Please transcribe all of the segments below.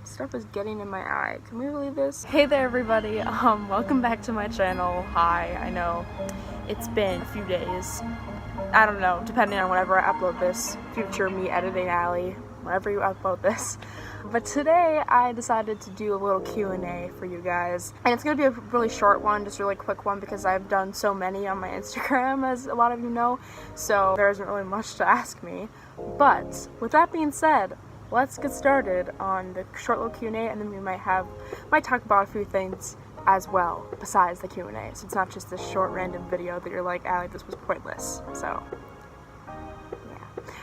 Stuff is getting in my eye. Can we believe this? Hey there everybody, welcome back to my channel. Hi, I know it's been a few days. I don't know, depending on whenever I upload this, future me editing Allie, whenever you upload this. But today I decided to do a little Q&A for you guys. And it's gonna be a really short one, just a really quick one, because I've done so many on my Instagram, as a lot of you know, so there isn't really much to ask me. But with that being said, let's get started on the short little Q&A, and then we might talk about a few things as well besides the Q&A, so it's not just this short random video that you're like, Allie, this was pointless.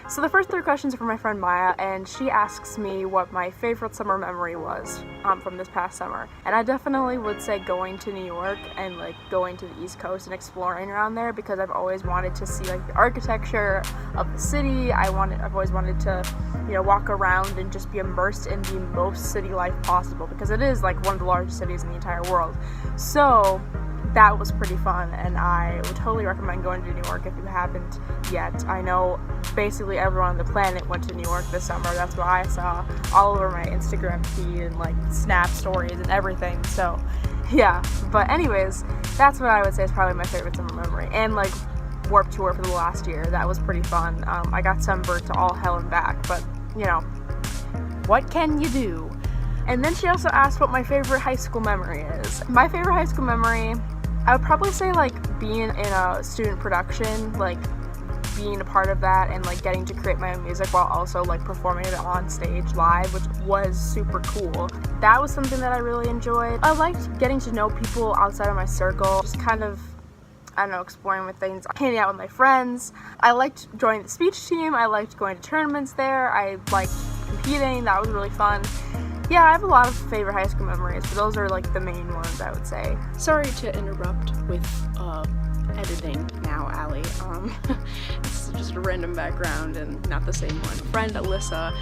So the first 3 questions are from my friend Maya, and she asks me what my favorite summer memory was from this past summer. And I definitely would say going to New York and like going to the East Coast and exploring around there, because I've always wanted to see like the architecture of the city. I've always wanted to, you know, walk around and just be immersed in the most city life possible, because it is like one of the largest cities in the entire world. So that was pretty fun, and I would totally recommend going to New York if you haven't yet. I know basically everyone on the planet went to New York this summer. That's what I saw all over my Instagram feed and like Snap stories and everything. So yeah, but anyways, that's what I would say is probably my favorite summer memory. And like Warped Tour for the last year, that was pretty fun. I got sunburned to all hell and back, but you know, what can you do? And then she also asked what my favorite high school memory is. My favorite high school memory, I would probably say like being in a student production, like being a part of that and like getting to create my own music while also like performing it on stage live, which was super cool. That was something that I really enjoyed. I liked getting to know people outside of my circle, just kind of, I don't know, exploring with things, hanging out with my friends. I liked joining the speech team. I liked going to tournaments there. I liked competing. That was really fun. Yeah, I have a lot of favorite high school memories, but those are like the main ones, I would say. Sorry to interrupt with editing now, Allie. It's just a random background and not the same one. Friend Alyssa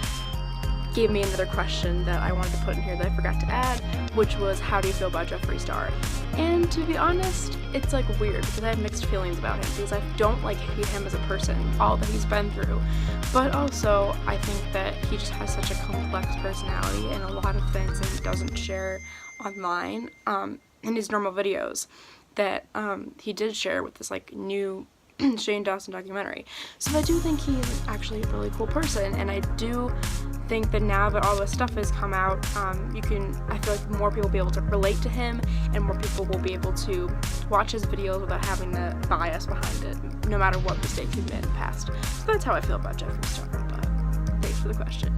gave me another question that I wanted to put in here that I forgot to add, which was, how do you feel about Jeffree Star? And to be honest, it's like weird because I have mixed feelings about him, because I don't like hate him as a person, all that he's been through, but also I think that he just has such a complex personality and a lot of things that he doesn't share online in his normal videos that he did share with this like new Shane Dawson documentary. So I do think he's actually a really cool person, and I do think that now that all this stuff has come out, I feel like more people will be able to relate to him, and more people will be able to watch his videos without having the bias behind it, no matter what mistakes he's made in the past. So that's how I feel about Jeffree Star, but thanks for the question.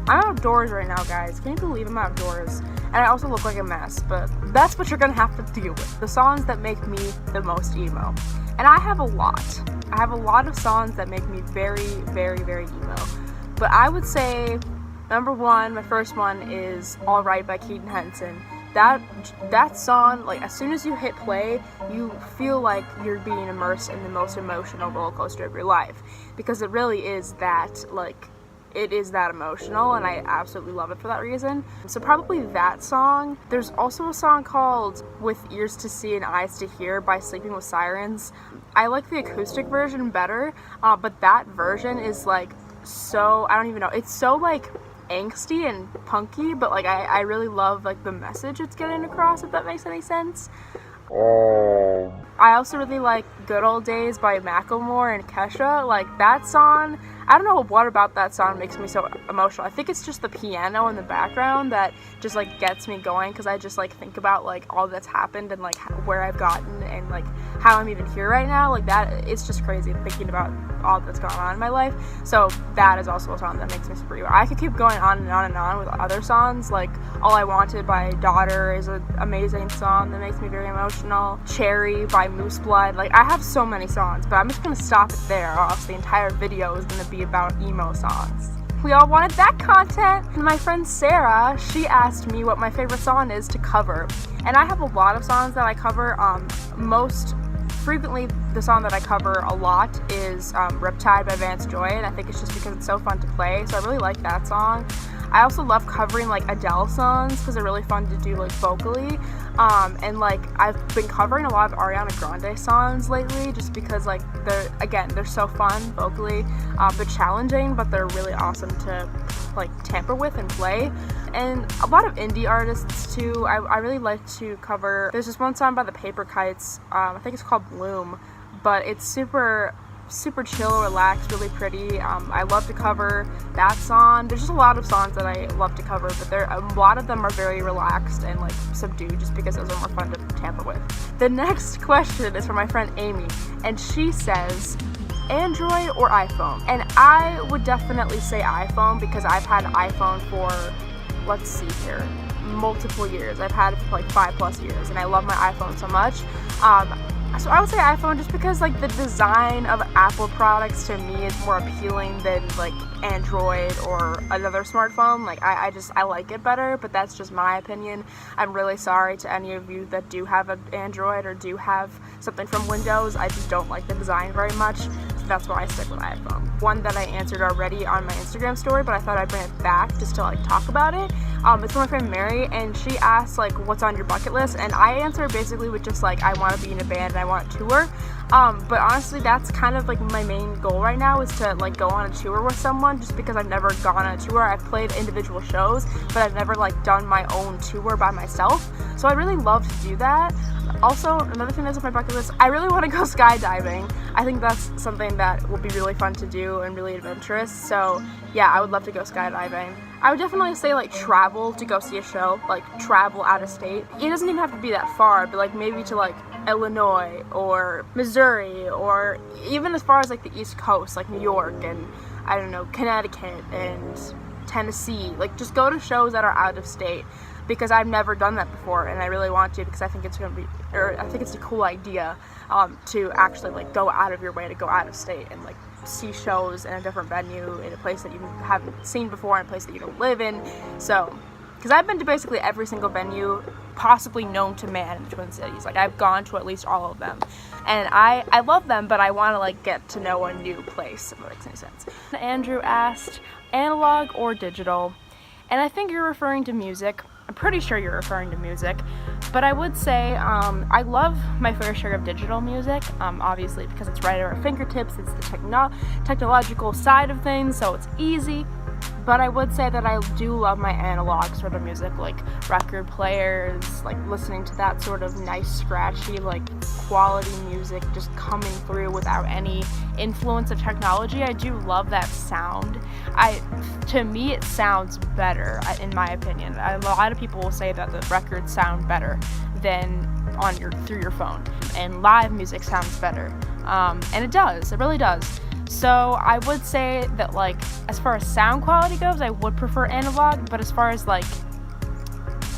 I'm outdoors right now, guys. Can you believe I'm outdoors? And I also look like a mess, but that's what you're gonna have to deal with. The songs that make me the most emo. And I have a lot. I have a lot of songs that make me very, very, very emo. But I would say, number one, my first one is Alright by Keaton Henson. That song, like, as soon as you hit play, you feel like you're being immersed in the most emotional roller coaster of your life. Because it really is that, like, it is that emotional, and I absolutely love it for that reason. So probably that song. There's also a song called With Ears to See and Eyes to Hear by Sleeping with Sirens. I like the acoustic version better, but that version is like so, I don't even know, it's so like angsty and punky, but like I really love like the message it's getting across, if that makes any sense. I also really like Good Old Days by Macklemore and Kesha. Like that song, I don't know what about that song makes me so emotional. I think it's just the piano in the background that just like gets me going, because I just like think about like all that's happened and like where I've gotten and like how I'm even here right now. Like that, it's just crazy thinking about all that's gone on in my life. So that is also a song that makes me super emo. I could keep going on and on and on with other songs, like All I Wanted by Daughter is an amazing song that makes me very emotional. Cherry by Moose Blood. Like I have so many songs, but I'm just gonna stop it there, or else the entire video is gonna be about emo songs. We all wanted that content. And my friend Sarah, she asked me what my favorite song is to cover. And I have a lot of songs that I cover. Most frequently, the song that I cover a lot is Riptide by Vance Joy, and I think it's just because it's so fun to play, so I really like that song. I also love covering like Adele songs because they're really fun to do like vocally. And like I've been covering a lot of Ariana Grande songs lately just because like they're so fun vocally, but challenging, but they're really awesome to like tamper with and play. And a lot of indie artists too. I really like to cover, there's this one song by the Paper Kites, I think it's called Bloom, but it's super chill, relaxed, really pretty. I love to cover that song. There's just a lot of songs that I love to cover, but a lot of them are very relaxed and like subdued just because those are more fun to tamper with. The next question is from my friend Amy, and she says, Android or iPhone? And I would definitely say iPhone because I've had an iPhone for, let's see here, multiple years. I've had it for like 5+ years, and I love my iPhone so much. So I would say iPhone just because like the design of Apple products to me is more appealing than like Android or another smartphone. Like I like it better, but that's just my opinion. I'm really sorry to any of you that do have an Android or do have something from Windows. I just don't like the design very much, so that's why I stick with iPhone. One that I answered already on my Instagram story, but I thought I'd bring it back just to like talk about it. It's from my friend Mary, and she asked like, what's on your bucket list? And I answered basically with just like, I want to be in a band and I want to tour. But honestly, that's kind of like my main goal right now, is to like go on a tour with someone, just because I've never gone on a tour. I've played individual shows, but I've never like done my own tour by myself. So I really love to do that. Also, another thing that's on my bucket list, I really want to go skydiving. I think that's something that will be really fun to do and really adventurous. So yeah, I would love to go skydiving. I would definitely say like travel to go see a show, like travel out of state. It doesn't even have to be that far, but like maybe to like Illinois or Missouri, or even as far as like the East Coast, like New York and I don't know, Connecticut and Tennessee. Like just go to shows that are out of state, because I've never done that before and I really want to, because I think it's a cool idea to actually like go out of your way to go out of state and like see shows in a different venue, in a place that you haven't seen before, in a place that you don't live in. So, because I've been to basically every single venue possibly known to man in the Twin Cities. Like I've gone to at least all of them, and I love them, but I want to like get to know a new place, if that makes any sense. Andrew asked, analog or digital? And I think you're referring to music. I'm pretty sure you're referring to music, but I would say I love my fair share of digital music, obviously because it's right at our fingertips. It's the technological side of things, so it's easy. But I would say that I do love my analog sort of music, like record players, like listening to that sort of nice, scratchy, like quality music just coming through without any influence of technology. I do love that sound. To me, it sounds better, in my opinion. A lot of people will say that the records sound better than through your phone, and live music sounds better, and it does. It really does. So I would say that like as far as sound quality goes, I would prefer analog, but as far as like,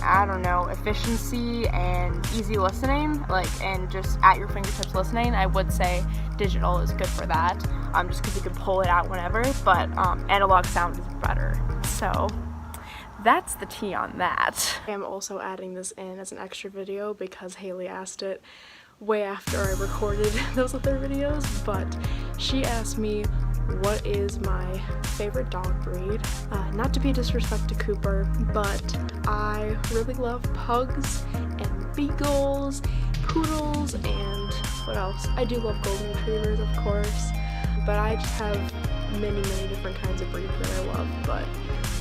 I don't know, efficiency and easy listening, like, and just at your fingertips listening, I would say digital is good for that, just because you can pull it out whenever, but analog sound is better. So that's the tea on that. I'm also adding this in as an extra video because Haley asked it way after I recorded those other videos, but she asked me what is my favorite dog breed. Not to be disrespect to Cooper, but I really love pugs and beagles, poodles, and what else? I do love golden retrievers, of course, but I just have many different kinds of breeds that I love, but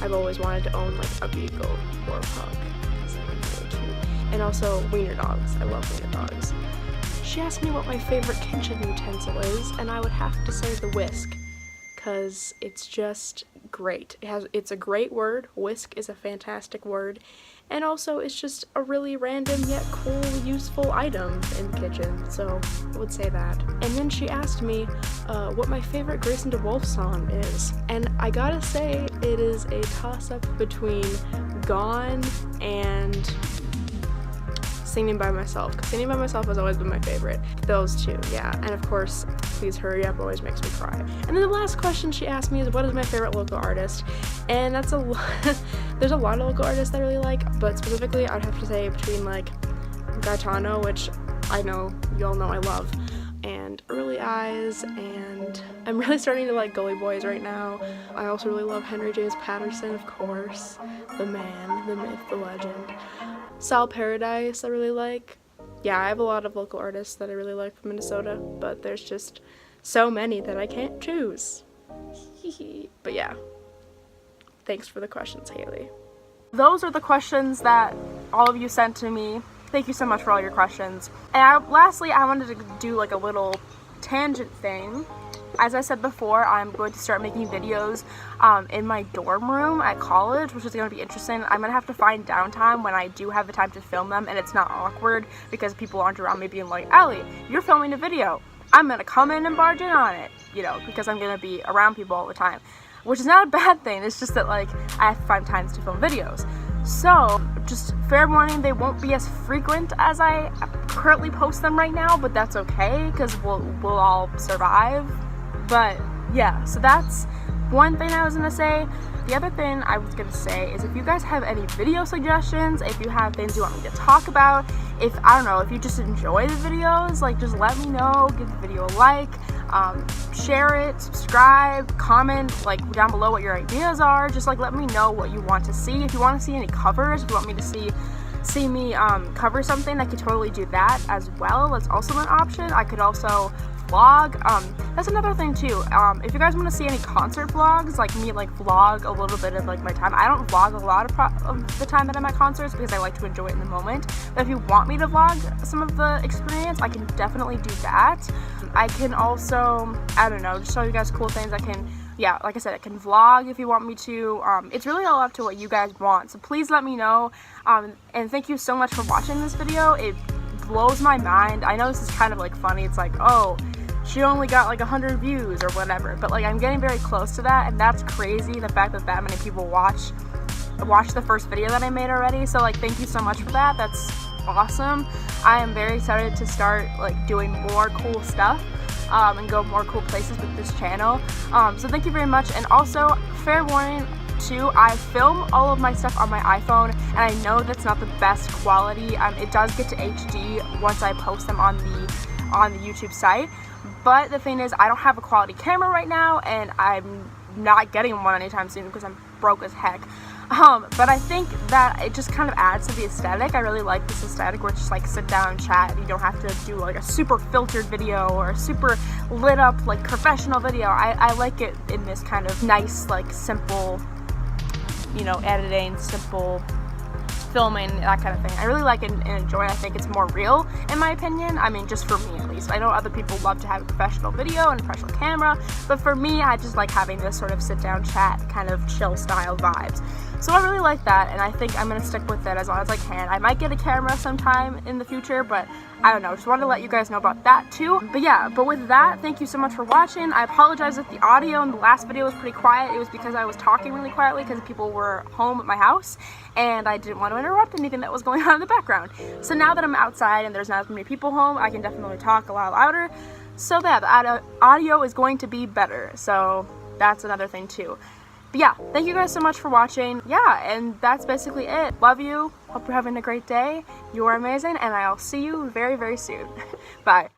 I've always wanted to own like a beagle or a pug, because I think they're really cute. And also wiener dogs. I love wiener dogs. She asked me what my favorite kitchen utensil is, and I would have to say the whisk, because it's just great. It's a great word. Whisk is a fantastic word, and also it's just a really random yet cool, useful item in the kitchen, so I would say that. And then she asked me what my favorite Grayson DeWolf song is, and I gotta say it is a toss-up between Gone and Singing by Myself, because Singing by Myself has always been my favorite. Those two, yeah. And of course, Please Hurry Up always makes me cry. And then the last question she asked me is, what is my favorite local artist? And that's a lot. There's a lot of local artists I really like, but specifically I'd have to say between like Gaetano, which I know y'all know I love, and Early Eyes, and I'm really starting to like Gully Boys right now. I also really love Henry James Patterson, of course, the man, the myth, the legend. Sal Paradise I really like. Yeah, I have a lot of local artists that I really like from Minnesota, but there's just so many that I can't choose. But yeah, thanks for the questions, Haley. Those are the questions that all of you sent to me. Thank you so much for all your questions. And lastly, I wanted to do like a little tangent thing. As I said before, I'm going to start making videos in my dorm room at college, which is going to be interesting. I'm going to have to find downtime when I do have the time to film them and it's not awkward because people aren't around me being like, Allie, you're filming a video. I'm going to come in and barge in on it, you know, because I'm going to be around people all the time, which is not a bad thing. It's just that like I have to find times to film videos. So just fair warning, they won't be as frequent as I currently post them right now, but that's okay because we'll all survive. But yeah, so that's one thing I was gonna say. The other thing I was gonna say is if you guys have any video suggestions, if you have things you want me to talk about, if, I don't know, if you just enjoy the videos, like just let me know, give the video a like, share it, subscribe, comment like down below what your ideas are, just like let me know what you want to see. If you want to see any covers, if you want me to see me cover something, I could totally do that as well. That's also an option. I could also vlog. That's another thing too. If you guys want to see any concert vlogs, like me like vlog a little bit of like my time. I don't vlog a lot of the time that I'm at concerts because I like to enjoy it in the moment. But if you want me to vlog some of the experience, I can definitely do that. I can also, I don't know, just show you guys cool things. I can, yeah, like I said, I can vlog if you want me to. It's really all up to what you guys want. So please let me know. And thank you so much for watching this video. It blows my mind. I know this is kind of like funny. It's like, oh, she only got like 100 views or whatever, but like I'm getting very close to that, and that's crazy, the fact that many people watch the first video that I made already. So like thank you so much for that. That's awesome. I am very excited to start like doing more cool stuff and go more cool places with this channel. So thank you very much. And also, fair warning too, I film all of my stuff on my iPhone, and I know that's not the best quality. It does get to HD once I post them on the YouTube site, but the thing is I don't have a quality camera right now, and I'm not getting one anytime soon because I'm broke as heck. But I think that it just kind of adds to the aesthetic. I really like this aesthetic where it's just like sit down and chat. You don't have to do like a super filtered video or a super lit up like professional video. I like it in this kind of nice, like simple, you know, editing, simple filming, that kind of thing. I really like it and enjoy it. I think it's more real, in my opinion. I mean, just for me at least. I know other people love to have a professional video and a professional camera, but for me, I just like having this sort of sit down chat kind of chill style vibes. So I really like that, and I think I'm gonna stick with it as long as I can. I might get a camera sometime in the future, but I don't know. Just wanted to let you guys know about that too. But yeah, but with that, thank you so much for watching. I apologize if the audio in the last video was pretty quiet. It was because I was talking really quietly because people were home at my house, and I didn't want to interrupt anything that was going on in the background. So now that I'm outside and there's not as many people home, I can definitely talk a lot louder. So yeah, the audio is going to be better. So that's another thing too. But yeah, thank you guys so much for watching. Yeah, and that's basically it. Love you. Hope you're having a great day. You're amazing, and I'll see you very, very soon. Bye.